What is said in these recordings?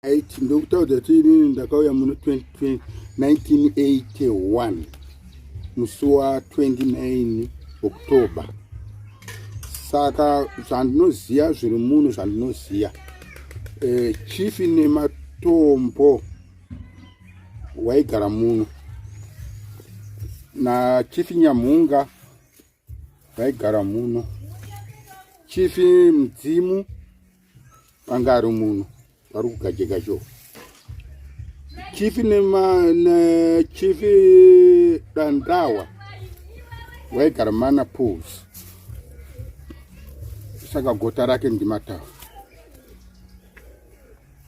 Ndokutaura tini ndakauya muno 1981 musi wa29 October. Saka zvandinoziva zviri muno zvandinoziva, Chief Nematombo waigara muno na Chief Nyamhunga waigara muno, Chief Mudzimu vanga ari muno vari kugajeka cho. Chief Chief Dandawa waigara Mana Pools. Saka gota rake ndimatawa.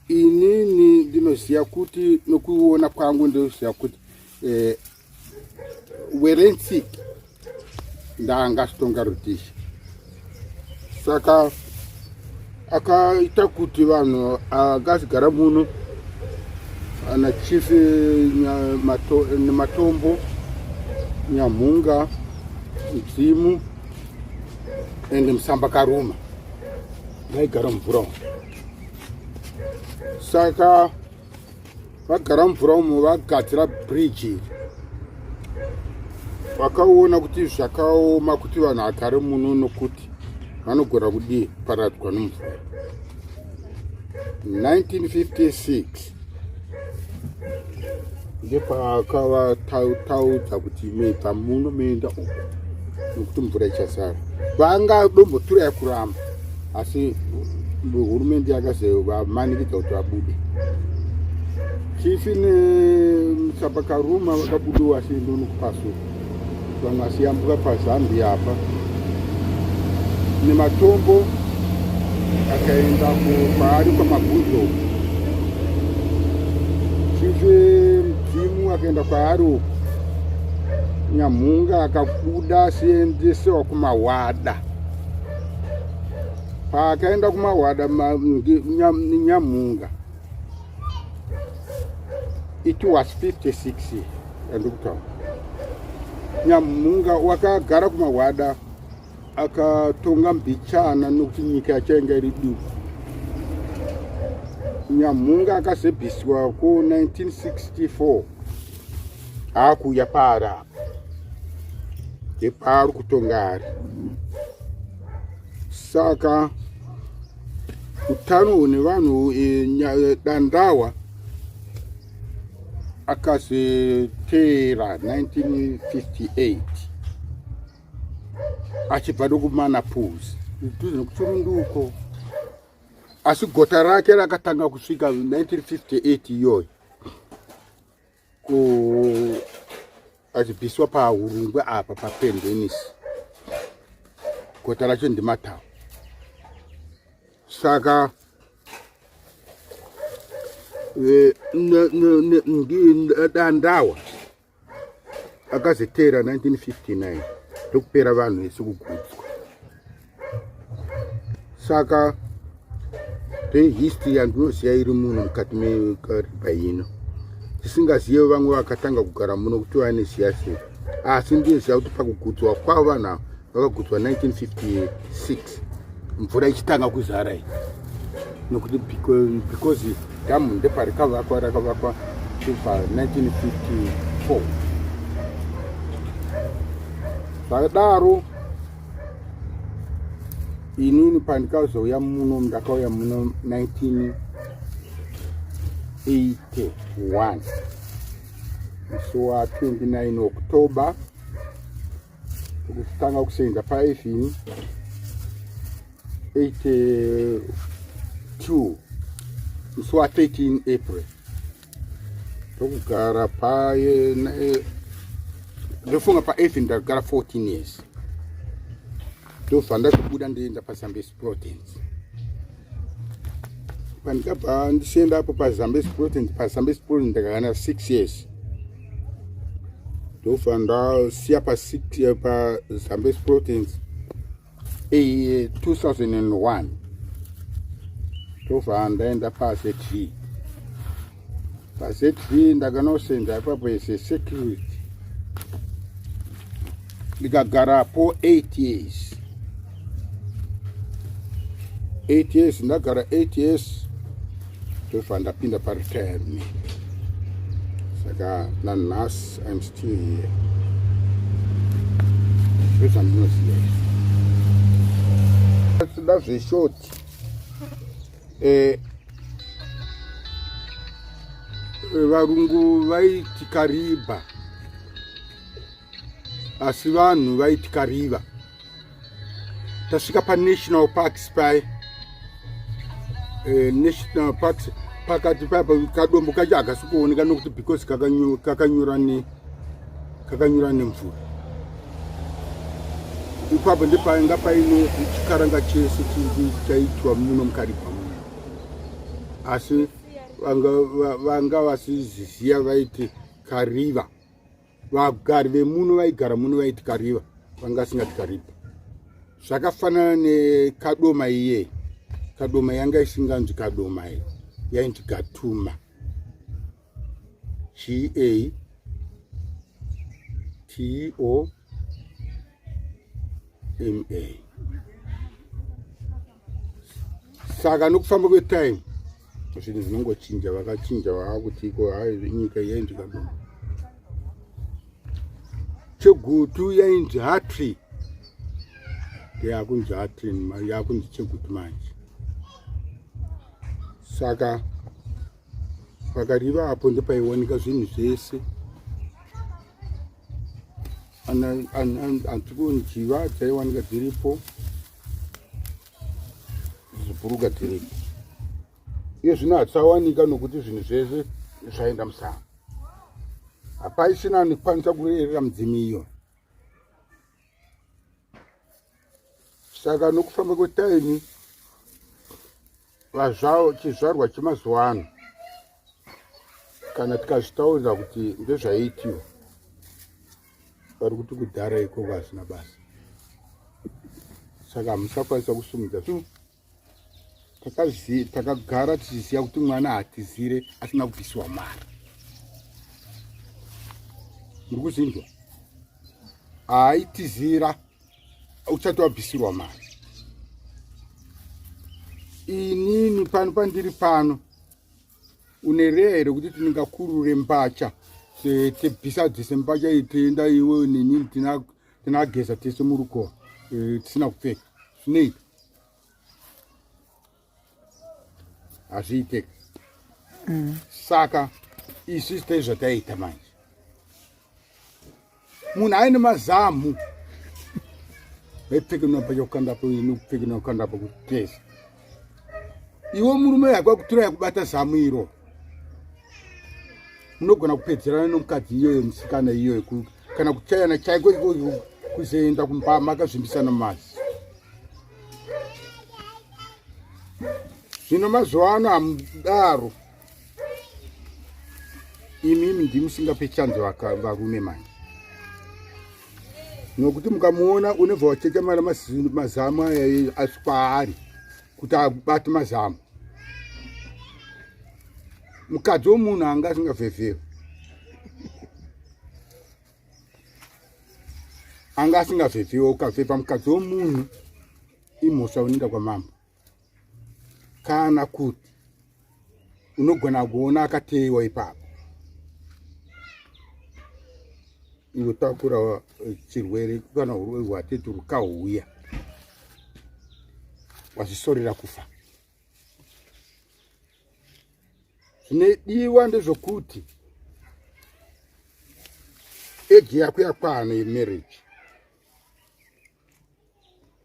Inini ndinoziva kuti nokuona kwangu ndinoziva kuti Werensik ndanga Sitonga Rudisha. Saka akaita kuti vanhu akazigara muno ana Chief Nematombo, Nyamhunga, Mudzimu ende Musamba Karuma vaigara mumvura. Saka vagara mumvura umo vagadzira bridge. Vakaona kuti zvakaoma kuti vanhu agare muno nokuti vanogona kudii paradzwa nomvura. 1956 ndepakavataudza kuti mebva muno meenda uko nokuti mvura ichasara. Vangadomboturai kuramba, asi hurumende yakazovamanikidza kuti vabude. Chief Musamba Karuma vakabudawo vasienda nokupasuka, vamwe vasiyambuka paZambia apa. Nematombo akaenda kwaari kwamabuzo. Chief Mudzimu akaenda kwaari uko. Nyamhunga akabuda asiendesewa kumawada. Paakaenda kumawada Nyamhunga, it was 56 andikutaura. Nyamhunga wakagara kumawada akatonga mbichana nokuti nyika yachainga iri duku. Nyamhunga akazebhiswa ku 1964 akuuya paari apa epaari kutonga ari. Saka utano hwevanhu Dandawa akazoteera 1958 achibva nokuMana Pools ndudzi nekuchirunduko, asi gota rake rakatanga kusvika 1958 iyoyo achibviswa paHurungwe apa paPendennis. Gota racho ndimatawa. Saka Dandawa akazoteera 1959 ndokupera vanhu vese kugutswa. Saka history yandinoziva iri muno mukati mekariba ino, tisingazive vamwe vakatanga kugara muno kuti vaneziva sei, asi ndinoziva kuti pakugutswa kwavo vanhu ava vakagutswa 1956 mvura ichitanga kuzara iyi, nokuti because dhamu ndeparikavakwa rakavakwa pa1954. Zvakadaro inini pandikazouya muno ndakauya muno 1981 musi wa29 October kutanga kusenza paEvhini 82 musi wa13 April ndokugara ndofunga paEvhini ndakagara 14 years. Ndobva ndakubuda ndienda paZambezi Province. Pandikabva ndichienda apo paZambezi Province ndakagara 6 years. Ndobva ndasiya paZambezi Province 2001 ndobva ndaenda paZV. PaZV ndakanosenza ipapo security ndikagarapo 8 years. 8 years ndagara 8 years ndofa ndapinda paretirement. Saka nanhasi I'm still here. Zvandinoziva sida zveshoti varungu vaiti kariba asi vanhu vaiti kariva. Tasvika paNational Parks pai National Parks pakati papa kadombo kacho hakasi kuoneka nokuti because kakanyura nemvura. Ipapo ndepainga paine chikaranga chese chaitwa muno mukariba muno, asi vanga vasiziziya vaiti kariva. Vagari vemuno vaigara muno vaiti kariva, vanga singati kariba. Zvakafanana nekadoma iye. Kadoma yanga isinganzi kadoma iye, yainzi Gatuma. GATOMA. Saka nokufamba kwetime zvinhu zvinongochinja, vakachinja vaakuti iko nyika yainzi kadoma. Chegutu yainzi Hatri, yakunzi Hatri, yakunzi Chegutu manje. Saka pakariva apo ndepaiwanika zvinhu zvese. Antikoni chiva dzaiwanika dziripo, zibhuruga dziripo. Iyo zvino hatisawanika nokuti zvinhu zvese zvaenda musango. Hapaisina anokwanisa kurerera mudzimi iyo. Saka nokufamba kwetaimi chizvarwa chemazuva ano kana tikazvitaurira kuti ndezvaitiwa, vari kuti kudhara ikoko hazina basa. Saka hamusakwanisa kusumudza. Takagara tichiziva kuti mwana hatizire asina kubvisiwa mari. Muri kuzvinzwa? Haitizira uchati wabvisirwa mari. Inini pano pandiri pano unerea here kuti tingakurure mbacha tebvisa dzese mbacha itienda iwe nini tinageza tese murukova tisina kupfeka? Zvinoita? Hazviiteki. Saka isu sitai zvataita manje. Munhu aine mazamu vaipfeka mabhacha kukandapo inopfeka nokukandapo kutesa. Iwo murume yakwakutora yakubata zamu iro, munogona kupedzerana nomukadzi iyoyo, musikana iyoyo, kana kuchayana chaiko kuzoenda kumba makazvimbisana mazi. Zvino mazuva ano hamudaro. Imimi ndimusingape chanzo varume manje. Nokuti mukamuona unobva wachecha mara mazamu asi kwaari kuti abate mazamu. Mukadzi womunhu anga asingavhevhewe, anga asingavhevhewe. Ukavhevha mukadzi womunhu imhosva unoenda kwamambo. Kana kuti unogona kuona akateyiwa ipapo, iwe takura chirwere kana urwere hwatete rukauya, wazvisorera kufa. Zvinodiwa ndezvokuti eji yako yakwana yemarriage.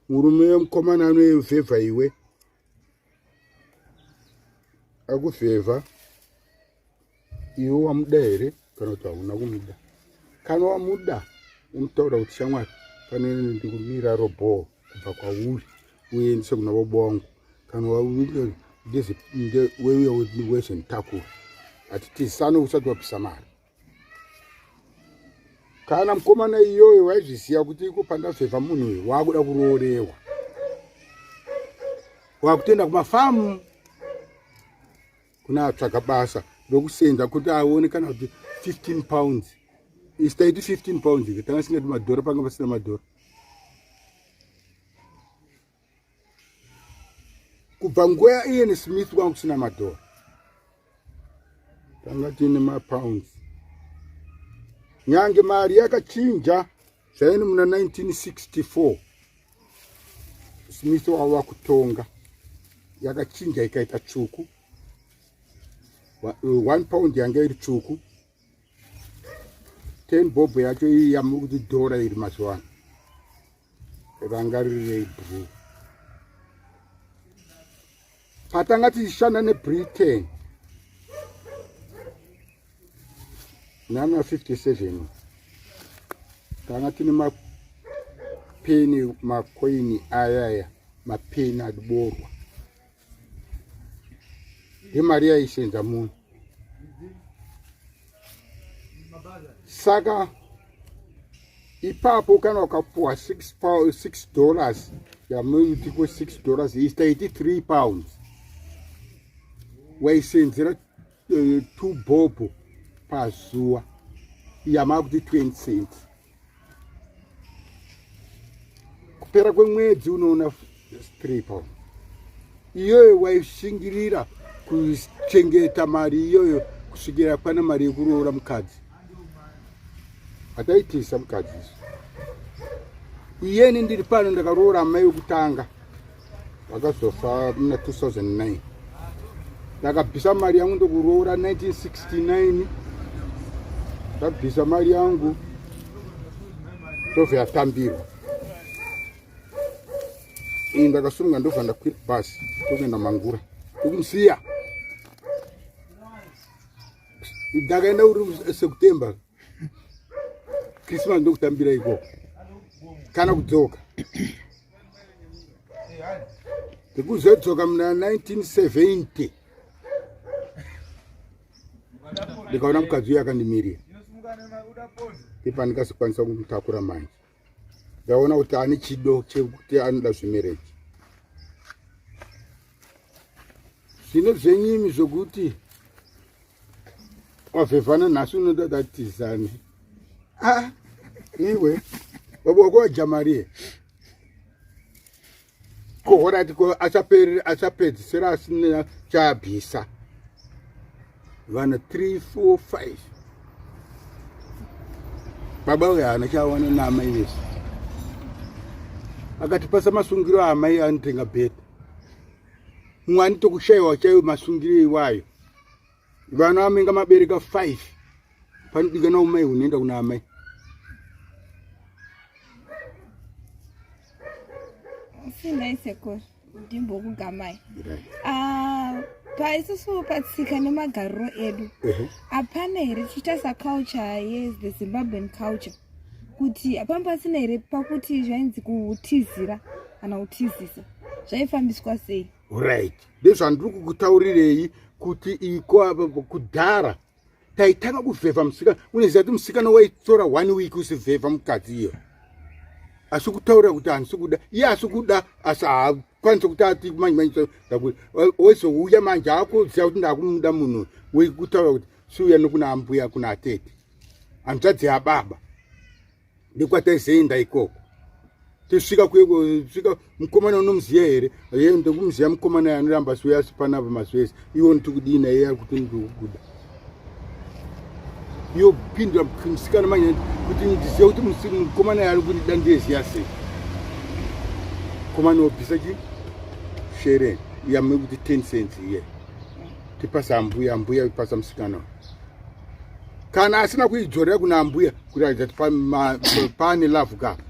Murume wemukomana anoyevhevha iwe, akuvhevha, iwe wamuda here kana kuti hauna kumuda? Kana wamuda umutaura kuti shamwari, pane ndikumira robho kubva kwauri uendese kuna baba vangu. Kana wauya wewe wese ntakura atitisane usati wabvisa mari. Kana mukomana iyoyo waizviziva kuti iko pandavhevha munhu uyu wakuda kuroorewa, wakutoenda kumafamu kuna atsvaga basa rokusenza kuti aone kana kuti 15 pounds. Isitaiti 15 pounds tanga singati madhora panga pasina madhora. Kubva nguva yaIan Smith kwanga kusina madhora. tanga tine mapounds nyange mari yakachinja zvaini muna 1964 Smith wava kutonga yakachinja ikaita tsvuku 1 pound yanga iri tsvuku 10 bob yacho iyi yamuri kuti dora iri mazuva ranga riri blue patanga tichishanda neBritain 1957 tanga tine mapeni makoini ayaya mapeni adiborwa ndemari yaisenza munhu saka ipapo kana ukapuwa $6 yamuti ko $6 is 83 pounds waisenzera 2 bob pazuva yamakuti 20 cents kupera kwemwedzi unoona 3 pounds iyoyo waishingirira kuchengeta mari iyoyo kusvikira pana mari yekuroora mukadzi hataitisa mukadzi iyeni ndiri pano ndakaroora amai wekutanga vakazofa muna 2009 ndakabvisa mari yangu ndokuroora 1969 ndabvisa mari yangu ndobva yatambirwa iyi ndakasunga ndobva ndakwira bhasi tokuenda Mangura ndokumusiya ndakaenda uri September Christmas ndokutambira ikoko kana kudzoka ndikuzodzoka muna 1970 ndikaona mukadzi uyo akandimirira ipa ndikazokwanisa kumutakura manje ndaona kuti ane chido chekuti anoda zvimereji zvino zvenyimi zvokuti wavhevhana nhasi unoda tizane iwe wabokwajamariye kohorati ko achapedzisira asina chabhisa vana 3 4 5 baba uyo hana chawana naamai vese akatipasa masungiro amai anotenga bheta mwani tokushayiwa chaiwo masungiro iwayo vana vamenga mabereka 5 panodikana umai unoenda kuna amai sinaiseko ndimbokugamai paisusu patsika nemagariro edu hapana here chiita culture yethe Zimbabwean culture kuti hapana pasina here pakuti zvainzi kuutizira kana utizisa zvaifambiswa sei? Right, ndezvandiri kukutaurirei kuti iko kudhara taitanga kuvhevha musikana. Unoziva kuti musikana waitora 1 week usivhevha mukadzi iyo, asi kutaura kuti handisi kuda iye, asi kuda asi haakwanisa kuti ati manje wezouya manje akuziva kuti ndakumuda munhu wekutaura kuti siuya nokuna ambuya kuna atete hanzvadzi yababa ndekwataizoenda ikoko. Tisvika kusvika mukomana unomuziya here ndokumuziya mukomana anoramba siuya asi panapa maswese iwo ntikudina iye ari kuti ndikukuda iyo pindura musikana manje kuti ndizive kuti mukomana yari kundida ndeziya sei. Mukomana wobvisa chi shere yame kuti 10 cents iye tipasa ambuya, ambuya ipasa musikana kana asina kuidzorera kuna ambuya kuratidza kuti pane love kapa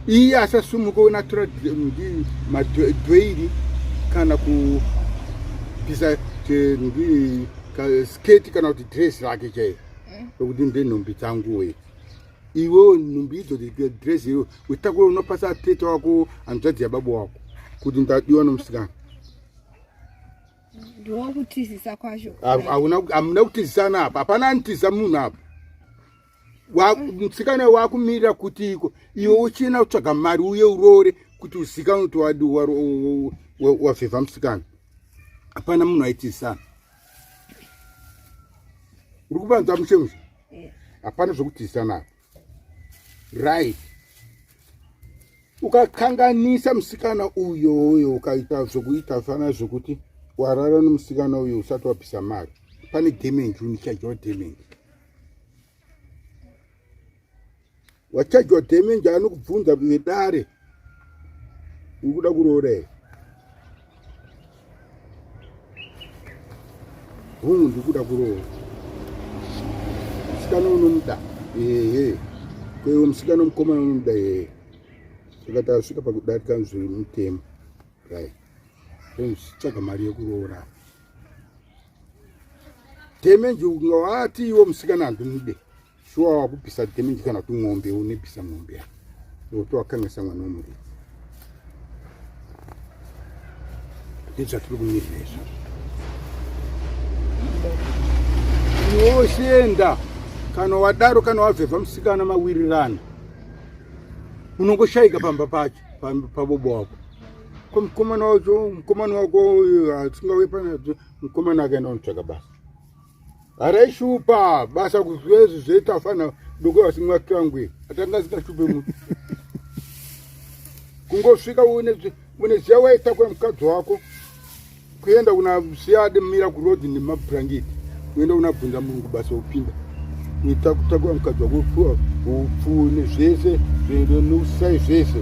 iye asasumuka unatora madhoiri kana kupisa sketi kana kuti dress rake chaiyo rokuti ndenhumbi dzangu we iwewo nhumbi idzo dress iyo utakura unopasa atete wako hanzvadzi yababa wako kuti ndadiwa nomusikana. Ndiwo kutizisa kwazvo. Hamuna kutizisana apa, hapana anitiza munhu apa. Musikana wakumirira kuti iko iwe uchina kutsvaga mari uye urore kuti uzikanwe kuti wavhevha musikana. Hapana munhu aitizisana. Uri kupanza mushemushe? Hapana zvokutizisana apa. Right. Ukakanganisa musikana uyo ukaita zvokuita fana zvokuti warara nomusikana uyo usati wabvisa mari pane damage, unichajwa damage. Wachajwa damage anokubvunza vedare ukuda kuroora ndikuda kuroora musikana unomuda kwewe musikana mukomana unomuda saka tasvika pakudarika nzviri mutema tsvaga mari yekuroora damage ungawati iwo musikana handumude shuwa wakupisa damage kana kuti mwombe unepisa mwombe oto wakangisa mwana womuridzi ndizvatiri kumirira izvo unoshenda kana wadaro kana wavhevha musikana mawirirana unongoshayika pamba pacho pabobo wako mukomana wako asingauye panadzo mukomana akaenda unotsvaga basa haraishupa basa kuzvezvi zvetafana doko vasimwakangwe atanga singashupe mutu kungosvika une ziya waitakura mukadzi wako kuenda unasiyade mira kurodhi nemabhurangeti uenda unabvunza mungu basa upinda uitakutakura mukadzi wako upfu nezvese neusai zvese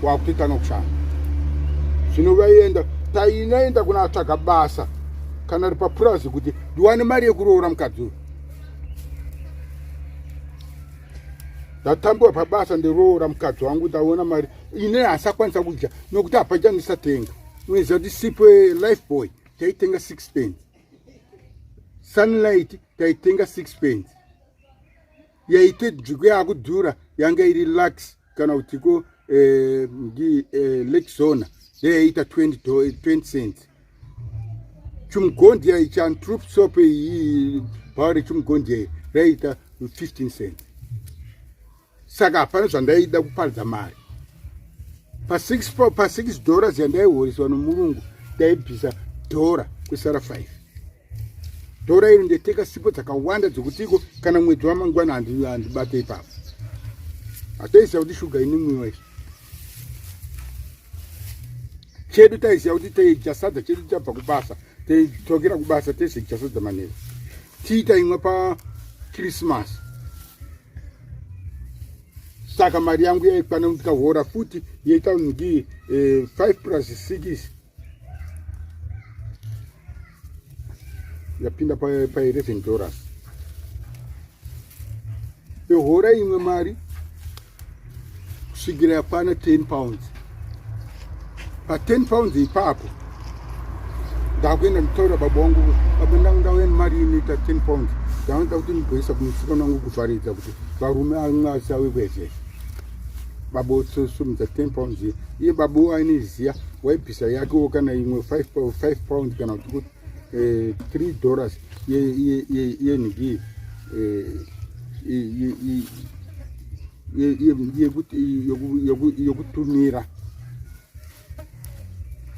wakutotanga kushanda zvino vaienda tainaenda kunatsvaga basa kana ri papurazi kuti ndiwane mari yekuroora mukadzi uyu ndatambiwa pabasa ndiroora mukadzi wangu ndaona mari ine hasakwanisa kudya nokuti hapacha ndisatenga unoziva kuti sipo life boy taitenga 6 pence sunlight taitenga 6 pence yaite dzviko yakudhura yanga iri lux kana kutiko lexona yaita 20 cents chumugondi yaichantroop soap iyi bhauri chumugondi raita 15 cents saka hapana zvandaida kuparidza mari pa$6 yandaihoreswa nomurungu ndaibvisa $1 kusara $5 iri ndeteka sipo dzakawanda dzokutiko kana mwedzi wamangwana handibate ipapo hatoiziva kuti shuga inimwiwa izvo chedu taiziva kuti taidya sadza chedu tichabva kubasa taitokera kubasa tese kudya sadza manheru tiita imwe pakrismasi saka mari yangu yaikwana ndikahora futi yaita ngi 5 plus 6 yapinda pa $11 pehora imwe mari kusvikira yapana 10 pounds pa 10 pounds ipapo ndakuenda nditaura baba wangu baba ndauya nemari inoita 10 pounds ndanoda kuti ndigoisa kumusikana wangu kuvharidza kuti varume amwe asawe kwezvezvo baba osumudza 10 pounds iye baba aineziya waibvisa yakewo kana imwe 5 pounds kana kuti $3 yenhigi yokutumira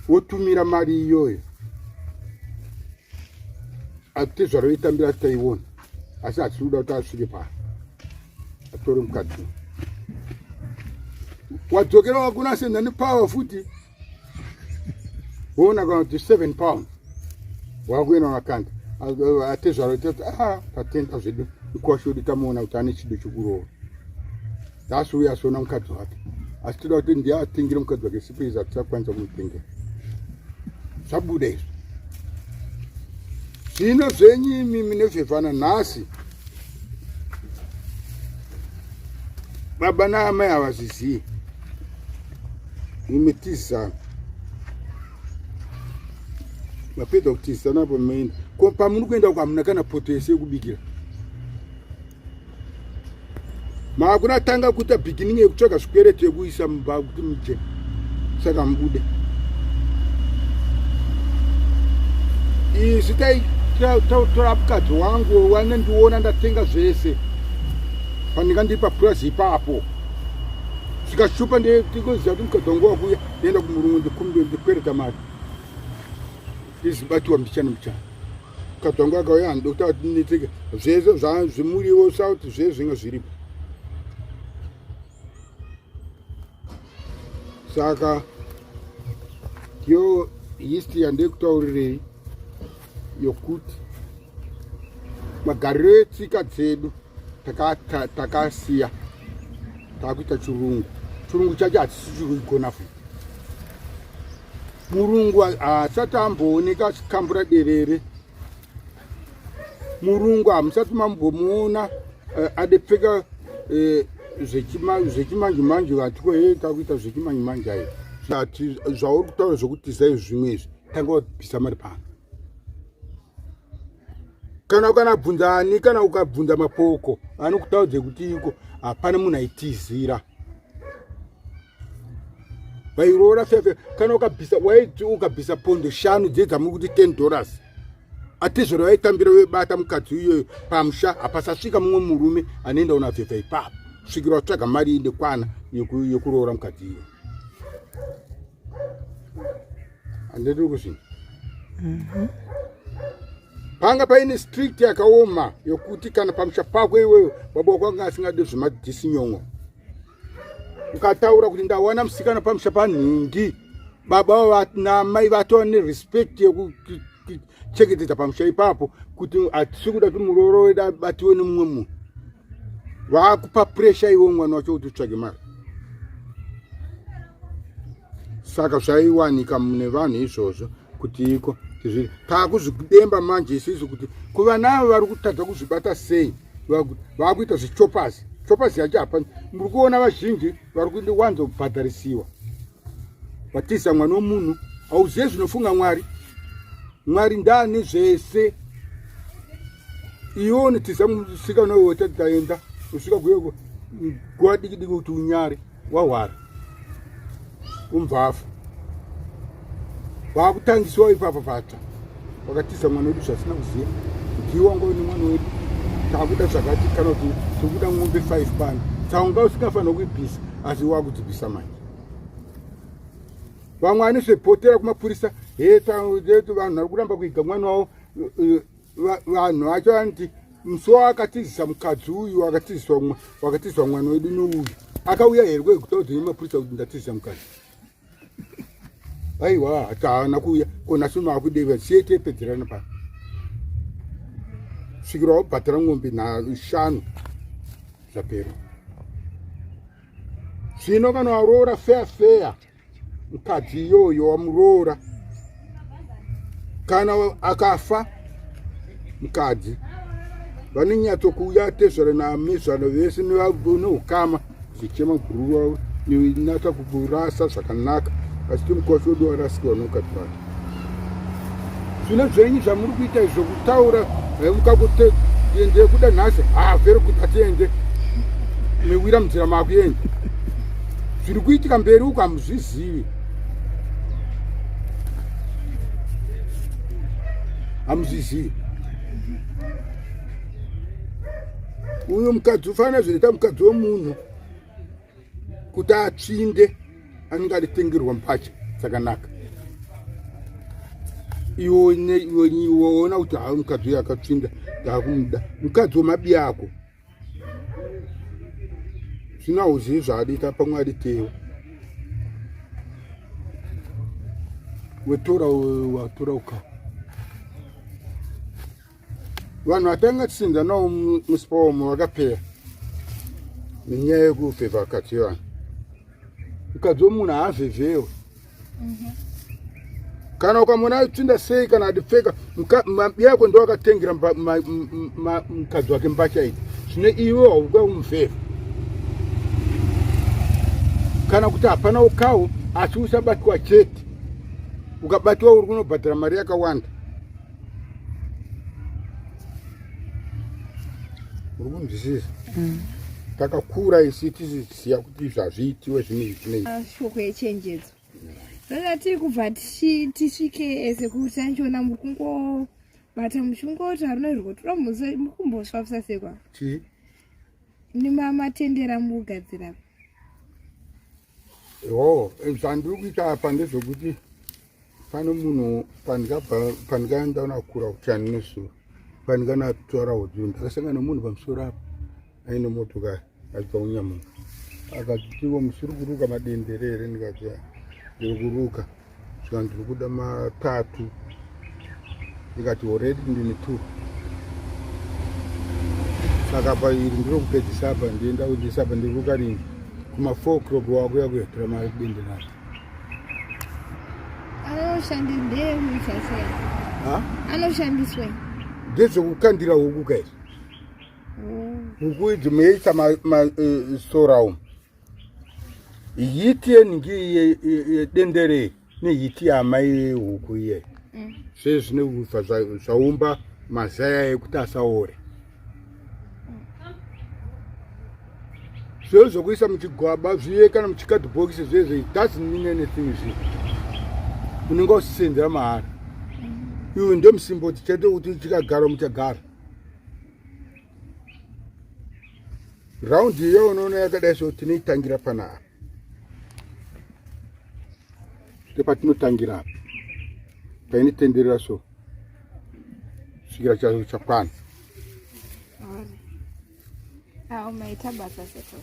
wotumira mari iyoyo ati zvaroitambira taiona asi hatinoda kuti asvike pano atore mukadzi wadzokera wakunasenda nepawa futi woona kana kuti 7 pounds wakuenda makanda ate zvaroitati tatenda zvedu ikwashodi tamuona kuti ane chido chokuroora ndasiuya asona mukadzi wake asi toda kuti ndiye atengere mukadzi wake sipo izi hatisakwanisa kumutengera zvabuda izvo zvino zvenyu mimi nevhevhana nhasi baba naamai havazvizivi imi tizana mapedza kutizana pamuenda pamuri kuenda uko hamuna kana poto yese yekubikira maakunatanga kuita beginning yekutsvaga zvikwereto yekuisa mumba kuti mujeni saka mubude izvi taitora mukadzi wangu wanendiona ndatenga zvese pandinga ndiri papurazi ipapo zvikashupa ndikuziva kuti mukadzi wangu wakuya ndienda kumurungu ndikwereta mari ndizibatiwa mbichana mukadzi wangu akauya handokutaura kuti ndineteke zvese zvimuriwo sauti zvese zvinge zviripo saka yo history yandekutaurirei yokuti magariro etsika dzedu takasiya takuita chirungu chacho hatisi kuigona futi. Murungu asati ambooneka achikambura derere. Murungu hamusati mambomuona adepfeka zvechimanje-manje vatiko takuita zvechimanje-manje ayo. Zvauri kutaura zvokuti zai zvimwe izvi tanga wabvisa mari pano. Kana ukanabvunza ani, kana ukabvunza mapoko anokutaudze kuti iko hapana munhu aitizira. Vairora fefe kana ukabvisa pondo 5 dzedzamuri kuti $10 atizvoro vaitambira vebata mukadzi iyoyo pamusha hapasasvika mumwe murume anoenda unafefa ipapo svikira watsvaga mari indekwana yekuroora mukadzi iyoyo. Handiri kuzvinhu panga paine strict yakaoma yokuti kana pamusha pako iwewe baba kwanga asingade zvemadhisinyongo ukataura kuti ndawana musikana pamusha panhingi baba namai vatova nerespect yekuchengetedza pamusha ipapo kuti hatisi kuda kuti muroro wedu abatiwe nemumwe munhu. Vakupa pressure iwe mwana wacho kuti utsvage mari. Saka zvaiwanika mune vanhu izvozvo kuti iko taakuzvidemba manje isisu kuti kuva navo vari kutadza kuzvibata sei vakuita zvichopazi. Chopazi yacho hapana. Muri kuona vazhinji vari kuwanzobhadharisiwa. Vatiza mwana womunhu hauzive zvinofunga Mwari. Mwari ndani zvese. Iwe unitiza musikana wewe taenda usvika kuyeko nguva diki kuti unyare wahwara umvafu vakutangiswa ipapa patsva vakatiza mwana wedu zvisina kuziva kuti iwe wangove nemwana wedu takuda zvakati kana kuti tikuda ng'ombe 5 pano tsaunga usingafanira kuibvisa asi wakudzibvisa manje. Vamwe anozvepotera kumapurisa vanhu vari kuramba kuiga mwana wavo. Vanhu vacho vanoti musi wakatizisa mukadzi uyu wakatiziswa mwana wedu nouyu akauya here kwekutaudza nemapurisa kuti ndatizisa mukadzi. Aiwa hataana kuuya konasuma akudeva sietepedzerana pano svikira wabhadhara ng'ombe 5 zvapera. Zvino kana waroora feya mukadzi iyoyo wamuroora kana akafa mukadzi vanonyatsokuuya tezvara namezvano vese neukama zvichema guru wavo ninata kuburasa zvakanaka asiti mukwashi wedu warasikwa nomukadzi wake. Zvino zvenyu zvamuri kuita izvo kutaura mukakuti tiende kuda nhasi vheri kuti atiende mewira munzira makuenda zviri kuitika mberi uko hamuzvizivi. Hamuzvizivi. Uyu mukadzi ufanira zvinoita mukadzi womunhu kuti atsvinde anenge aditengerwa mpacha dzakanaka. Iwoona kuti mukadzi uyu akatsvinda ndakumuda mukadzi wemabi ako. Zvino hauzivi zvaadita pamwe aditewo watora uka. Vanhu vatanga tisinza navo musipa womwe vakapera nenyaya yekuvhevha vakadzi vanhu. Mukadzi womunhu haavhevhewe. Kana ukamona atsvinda sei kana adipfeka mabi ako ndo akatengera mukadzi wake mbacha idzi zvine iwe hauka umuvhevha. Kana kuti hapana ukawo asi usabatwa chete ukabatwa uri kunobhadhara mari yakawanda. Uri kunzwisisa? Takakura isi tiziziya kuti zvazviitiwe zvinei. Shoko yechenjedzo. Saka tiri kubva tisvike sekuti anchiona muri kungobata muchingoti harunoirwa tora mukumbosvafisa sekwa nemamatendera mugadzira. Zvandiri kuita apa ndezvokuti pane munhu pandikaenda nakura kuchani nesuro pandikanatora udzu ndakasangana nemunhu pamusoro apa aine motokari achibva kunyamuka akatiwo musiri kuruka madenderere ndikati ndiri kuruka svika ndiri kuda 3 ndikati already ndine 2 saka pairi ndiro kupedzisa apa ndienda kuendesa apa ndiri kukarini kuma 4 o'clock wakuya kuhetera mari bende nazo anoshandiswei ndedzokukandira huku kaizvo huku idzi muyeisa masora umu hiti yeningi yedendere nehiti yamai yehuku iye sei zvine ufa zvaumba mazaya ekuti asaore zveo zvokuisa muchigwaba zviye kana muchikadhibhokisi zvezve doesn't mean anything zvi unenge usisenzera mahara iwe ndio musimboti chete kuti chikagara muchagara raundi iyo unoona yakadai so tinoitangira panapa ndepatinotangira apa painotenderera so svikira chazo chakwana maita basa seto